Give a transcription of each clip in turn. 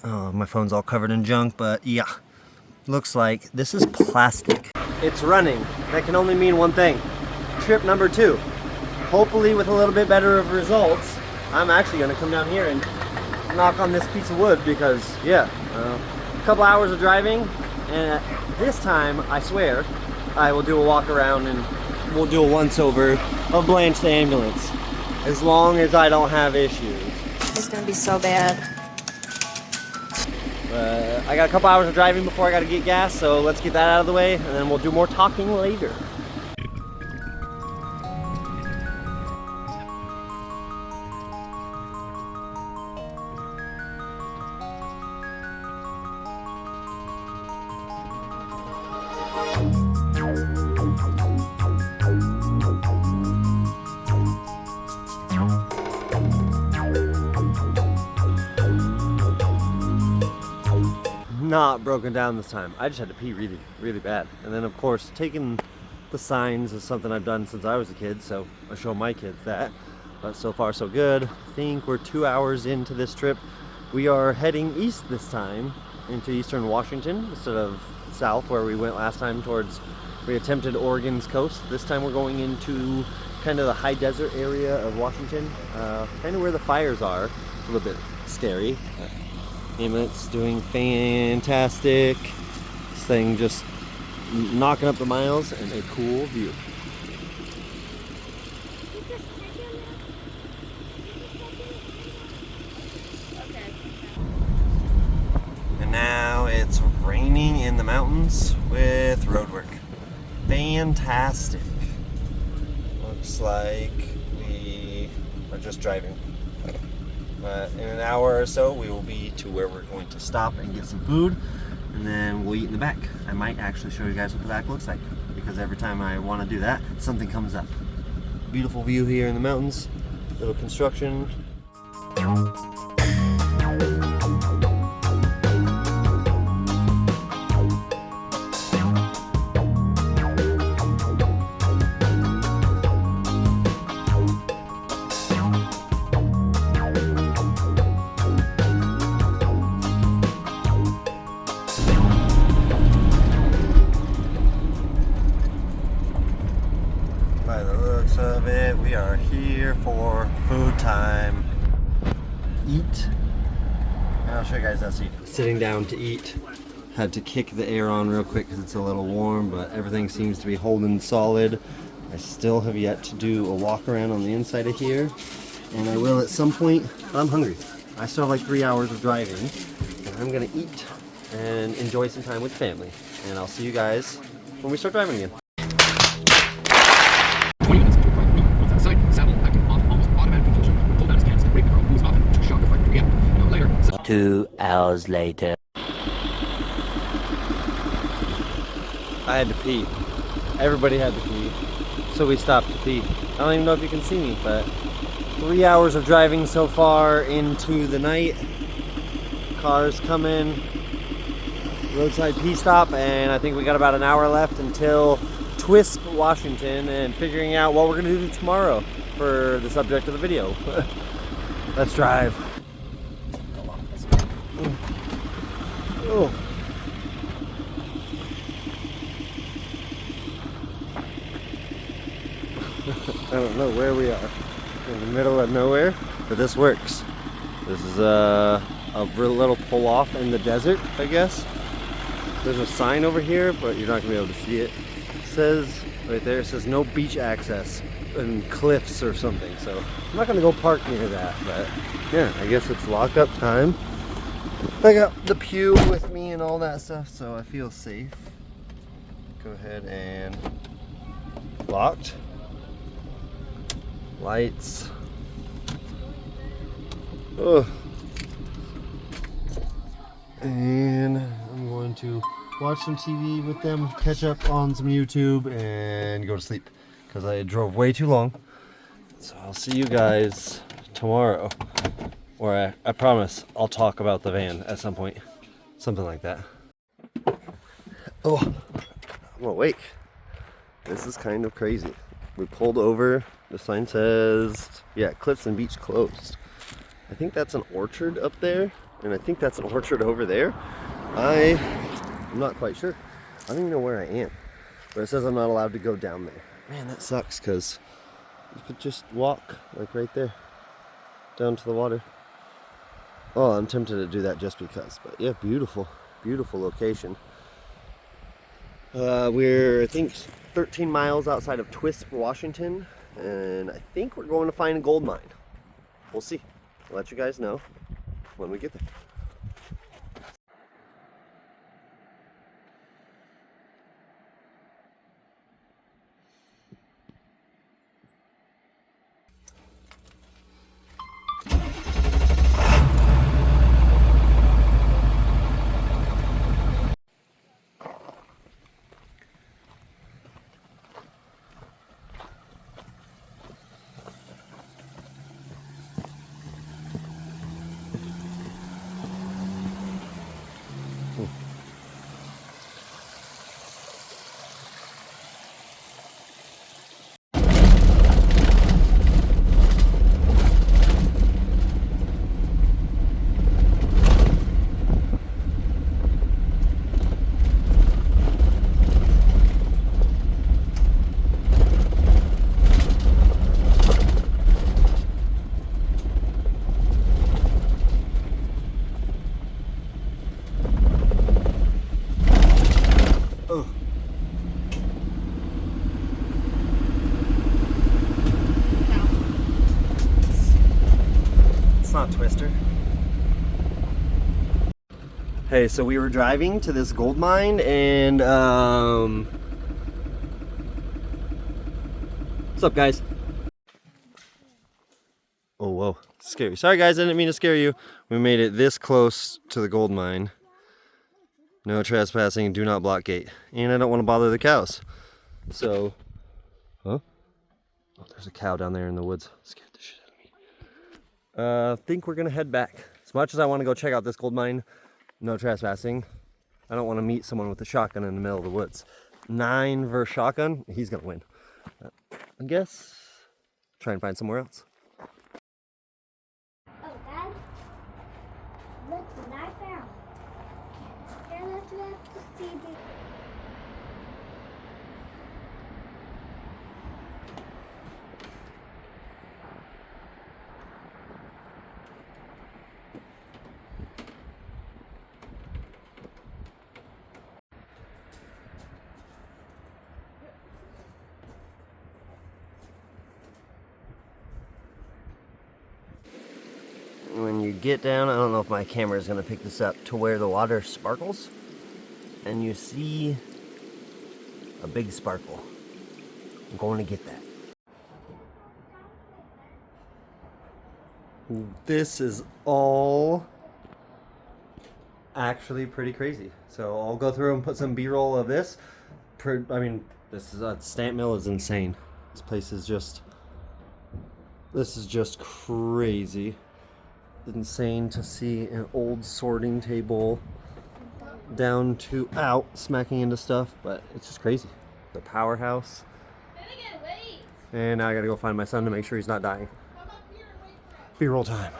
Oh, my phone's all covered in junk, but yeah. Looks like this is plastic. It's running. That can only mean one thing. Trip number 2. Hopefully with a little bit better of results, I'm actually gonna come down here and knock on this piece of wood because, yeah, a couple hours of driving, and this time, I swear, I will do a walk around and we'll do a once over of Blanche the ambulance. As long as I don't have issues. It's gonna be so bad. I got a couple hours of driving before I gotta get gas, so let's get that out of the way and then we'll do more talking later. Not broken down this time. I just had to pee really, really bad. And then of course, taking the signs is something I've done since I was a kid, so I show my kids that. But so far so good. I think we're 2 hours into this trip. We are heading east this time into eastern Washington instead of south where we went last time towards, we attempted Oregon's coast. This time we're going into kind of the high desert area of Washington, kind of where the fires are. It's a little bit scary. Ambulance doing fantastic. This thing just knocking up the miles and a cool view. And now it's raining in the mountains with road work. Fantastic. Looks like we are just driving. In an hour or so, we will be to where we're going to stop and get some food, and then we'll eat in the back. I might actually show you guys what the back looks like, because every time I want to do that, something comes up. Beautiful view here in the mountains, little construction. By the looks of it, we are here for food time. Eat. And I'll show you guys that seat. Sitting down to eat. Had to kick the air on real quick because it's a little warm, but everything seems to be holding solid. I still have yet to do a walk around on the inside of here, and I will at some point. I'm hungry. I still have like 3 hours of driving, and I'm gonna eat and enjoy some time with family. And I'll see you guys when we start driving again. 20 minutes to apply the wheel. Once outside, saddle, acting off, almost automatic compulsion. Pull down his pants and break the girl, who is often a shock of fight to react. Now later. 2 hours later. I had to pee. Everybody had to pee. So we stopped to pee. I don't even know if you can see me, but 3 hours of driving so far into the night. Cars coming. Roadside pee stop, and I think we got about an hour left until Twisp, Washington, and figuring out what we're gonna do tomorrow for the subject of the video. Let's drive. Oh. I don't know where we are. In the middle of nowhere, but this works. This is a real little pull off in the desert, I guess. There's a sign over here, but you're not gonna be able to see it. It says right there, it says no beach access and cliffs or something. So I'm not gonna go park near that, but yeah, I guess it's lockup time. I got the pew with me and all that stuff, so I feel safe. Go ahead and locked. Lights. Ugh. And I'm going to watch some TV with them, catch up on some YouTube, and go to sleep because I drove way too long. So I'll see you guys tomorrow, or I promise I'll talk about the van at some point, something like that. Oh, I'm awake. This is kind of crazy. We pulled over. The sign says, yeah, Cliffs and Beach closed. I think that's an orchard up there. and I think that's an orchard over there. I'm not quite sure. I don't even know where I am, but it says I'm not allowed to go down there. Man, that sucks, because you could just walk like right there down to the water. Oh, I'm tempted to do that just because, but yeah, beautiful location. We're, I think, 13 miles outside of Twisp, Washington, and I think we're going to find a gold mine. We'll see. I'll let you guys know when we get there. Twister. Hey, so we were driving to this gold mine and what's up, guys? Oh, whoa, scary. Sorry guys, I didn't mean to scare you. We made it this close to the gold mine. No trespassing, do not block gate. And I don't want to bother the cows. So, huh? Oh, there's a cow down there in the woods. Scared the shit out of me. I think we're gonna head back. As much as I want to go check out this gold mine, no trespassing. I don't want to meet someone with a shotgun in the middle of the woods. 9 versus shotgun, he's gonna win. I guess try and find somewhere else. Oh, Dad, look what I found. Here, let's have to see the... When you get down, I don't know if my camera is going to pick this up, to where the water sparkles, and you see a big sparkle. I'm going to get that. This is all actually pretty crazy. So I'll go through and put some B-roll of this. I mean, this is a stamp mill is insane. This place is just, this is just crazy. Insane to see an old sorting table down to out smacking into stuff, but it's just crazy. The powerhouse. And now I gotta go find my son to make sure he's not dying. B-roll time.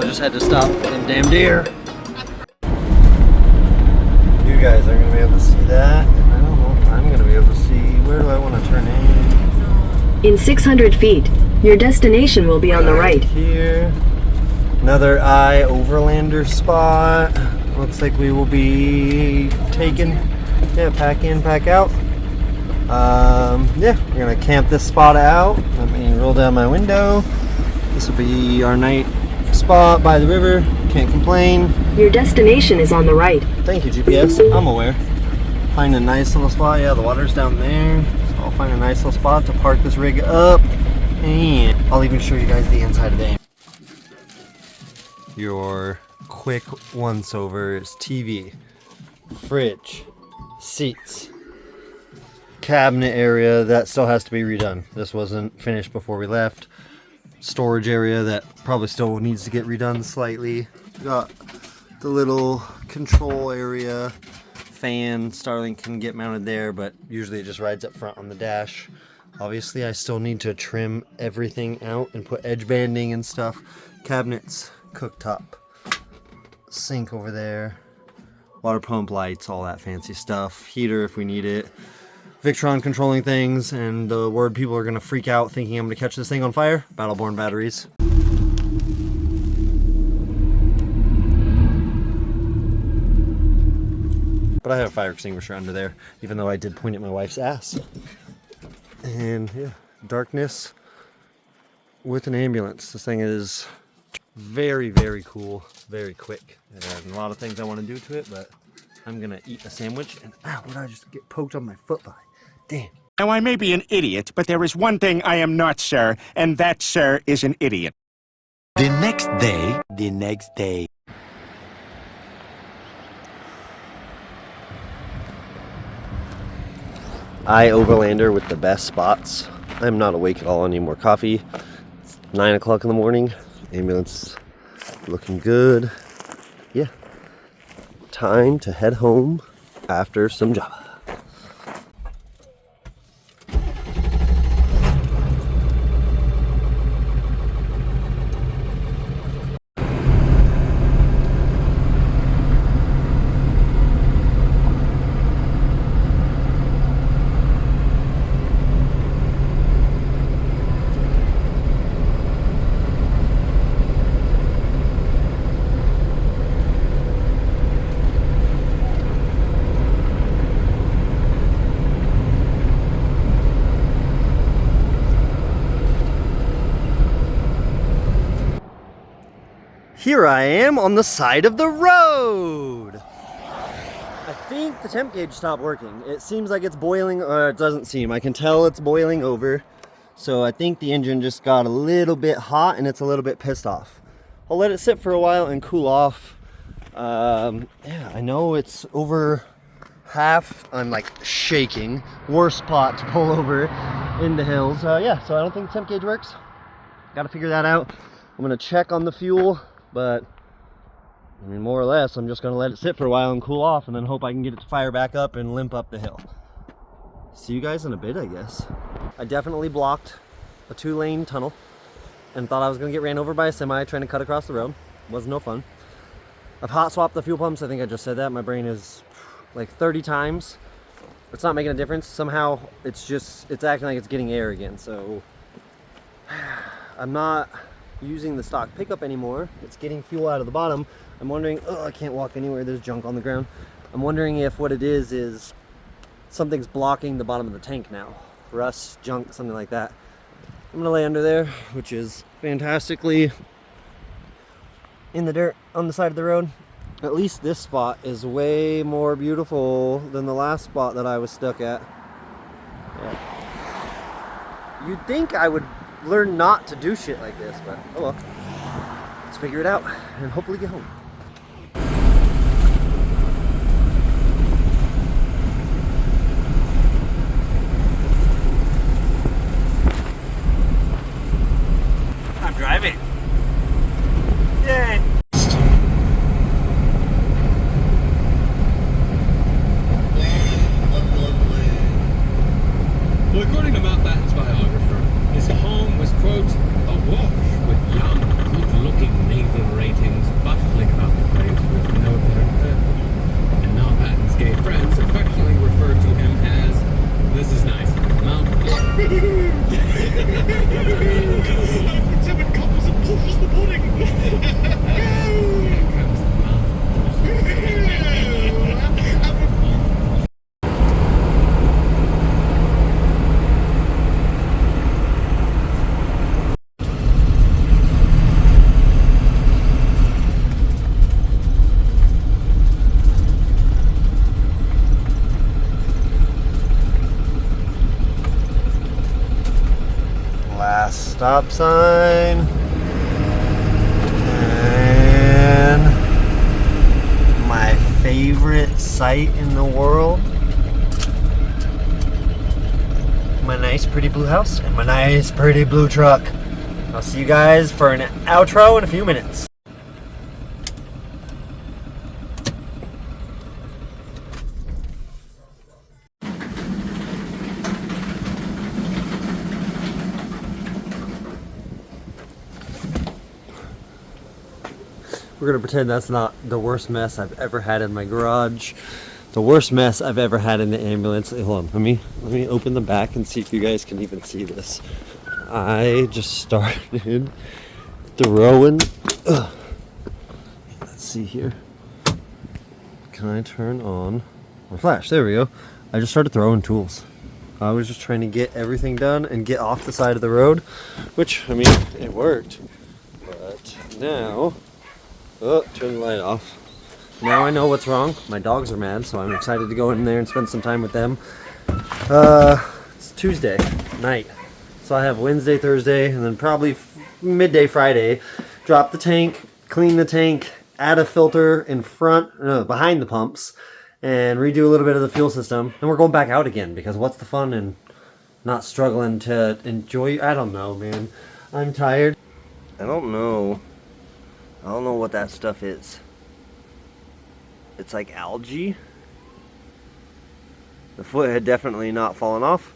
Just had to stop for them damn deer. You guys are gonna be able to see that, and I don't know if I'm gonna be able to see. Where do I want to turn in? In 600 feet, your destination will be on the right. Here, another overlander spot. Looks like we will be taking, pack in, pack out. Yeah, we're gonna camp this spot out. Let me roll down my window. This will be our night spot by the river. Can't complain. Your destination is on the right. Thank you, GPS. I'm aware. Find a nice little spot. Yeah, the water's down there. So I'll find a nice little spot to park this rig up. And I'll even show you guys the inside of the... Your quick once-over is TV, fridge, seats, cabinet area that still has to be redone. This wasn't finished before we left. Storage area that probably still needs to get redone slightly. Got the little control area. Fan, Starlink can get mounted there, but usually it just rides up front on the dash. Obviously, I still need to trim everything out and put edge banding and stuff. Cabinets, cooktop, sink over there, water pump, lights, all that fancy stuff. Heater if we need it. Victron controlling things, and the word people are gonna freak out thinking I'm gonna catch this thing on fire: Battleborn batteries. But I have a fire extinguisher under there, even though I did point at my wife's ass. And yeah, darkness with an ambulance. This thing is very, very cool, very quick. And a lot of things I want to do to it, but I'm gonna eat a sandwich. And ow, what did I just get poked on my foot by? Damn. Now, I may be an idiot, but there is one thing I am not, sir, and that, sir, is an idiot. The next day. I overlander with the best spots. I'm not awake at all. I need more coffee. It's 9 o'clock in the morning. Ambulance looking good. Yeah. Time to head home after some Java. Here I am on the side of the road. I think the temp gauge stopped working. It seems like it's boiling, or it doesn't seem. I can tell it's boiling over. So I think the engine just got a little bit hot and it's a little bit pissed off. I'll let it sit for a while and cool off. Yeah, I know it's over half. I'm like shaking. Worst spot to pull over in the hills. Yeah, so I don't think the temp gauge works. Got to figure that out. I'm gonna check on the fuel. But, I mean, more or less, I'm just going to let it sit for a while and cool off and then hope I can get it to fire back up and limp up the hill. See you guys in a bit, I guess. I definitely blocked a 2-lane tunnel and thought I was going to get ran over by a semi trying to cut across the road. Was no fun. I've hot swapped the fuel pumps. I think I just said that. My brain is like 30 times. It's not making a difference. Somehow, it's acting like it's getting air again. So, I'm not using the stock pickup anymore. It's getting fuel out of the bottom. I'm wondering, I can't walk anywhere, there's junk on the ground. I'm wondering if what it is something's blocking the bottom of the tank now. Rust, junk, something like that. I'm gonna lay under there, which is fantastically in the dirt on the side of the road. At least this spot is way more beautiful than the last spot that I was stuck at. Yeah. You'd think I would learn not to do shit like this, but oh well. Let's figure it out and hopefully get home. I'm driving. Yay! Well, according to Mountbatten's biographer, his home was, quote, awash with young, good-looking naval ratings bustling about the place with no apparent purpose. And Mountbatten's gay friends affectionately referred to him as, this is nice, Mountbatten. 7 couples and pushes the pudding. Here comes Mountbatten. Last stop sign. And my favorite sight in the world. My nice pretty blue house and my nice pretty blue truck. I'll see you guys for an outro in a few minutes. We're gonna pretend that's not the worst mess I've ever had in my garage. The worst mess I've ever had in the ambulance. Hey, hold on, let me open the back and see if you guys can even see this. I just started throwing. Let's see here. Can I turn on my flash? There we go. I just started throwing tools. I was just trying to get everything done and get off the side of the road, which, I mean, it worked. But now, turn the light off. Now I know what's wrong. My dogs are mad, so I'm excited to go in there and spend some time with them. It's Tuesday night, so I have Wednesday, Thursday, and then probably midday Friday. Drop the tank, clean the tank, add a filter in behind the pumps, and redo a little bit of the fuel system. And we're going back out again, because what's the fun in not struggling to enjoy? I don't know, man. I'm tired. I don't know what that stuff is. It's like algae. The foot had definitely not fallen off,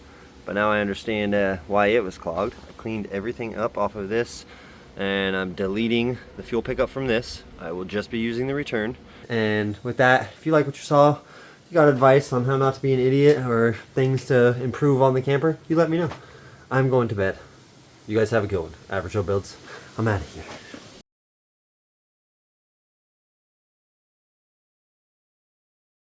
but now I understand why it was clogged. I cleaned everything up off of this, and I'm deleting the fuel pickup from this. I will just be using the return. And with that, if you like what you saw, you got advice on how not to be an idiot or things to improve on the camper, you let me know. I'm going to bed. You guys have a good one. Average Joe Builds. I'm out of here.